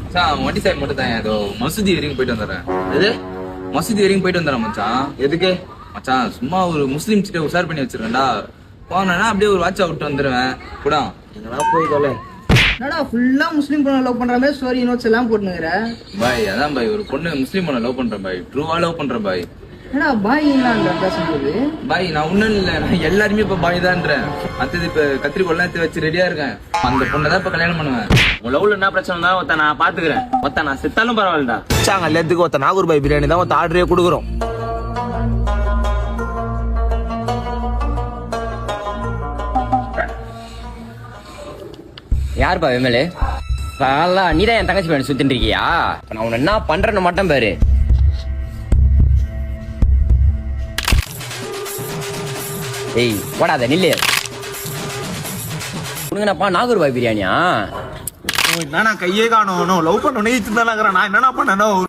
மச்சான் வண்டி சாய் மட்டும் தான் ஏதோ மசூதி வரைக்கும் போயிட்டு வந்துடுறேன். எது? மசூதி வரைக்கும் போயிட்டு வந்துடுறேன் மச்சான். எதுக்கு? மச்சான் சும்மா ஒரு முஸ்லீம் கிட்ட உஷார் பண்ணி வச்சிருக்கேன்டா. போனா அப்படியே ஒரு வாட்சா விட்டு வந்துடுவேன் கூட. எங்கடா போய் தொலை. என்னடா ஃபுல்லா முஸ்லீம் பொண்ணை லவ் பண்ற மாதிரி ஸ்டோரி நோட்ஸ் எல்லாம் போட்டுனுங்கிற? பாய் அதான் பாய் ஒரு பொண்ணு முஸ்லீம் பொண்ணை லவ் பண்றேன் பாய். ட்ரூவா லவ் பண்றேன் பாய். என்னடா பாய்ங்களா பேசும்போது? பாய் நான் ஒண்ணும் இல்ல, நான் எல்லாருமே இப்ப பாய் தான்றேன். அடுத்தது இப்ப கத்திரிக்கோல்லாம் எடுத்து வச்சு ரெடியா இருக்கேன். அந்த பொண்ணை தான் இப்ப கல்யாணம் பண்ணுவேன். உன் லவ்ல என்ன பிரச்சனை தான் ஒருத்த நான் பாத்துக்கிறேன். ஒருத்த நான் செத்தாலும் பரவாயில்லடா. மச்சான் கல்யாணத்துக்கு ஒருத்த நாகூர் பாய் பிரியாணி தான் ஒருத்த ஆர்டரே கொடுக்குறோம். யாருப்பா விமலு? நீதான் என் தங்கச்சி பையன் சுத்திட்டு இருக்கியா? நான் உன்னை என்ன பண்றேன்னு மட்டும் பாரு. ஏய் போடாத நில்லு. உனக்குனப்பா நாகூர் பாய் பிரியாணியா? என்னன்னா கையே காணும். லவ் பண்ண நான் என்னன்னா பண்ணணும்.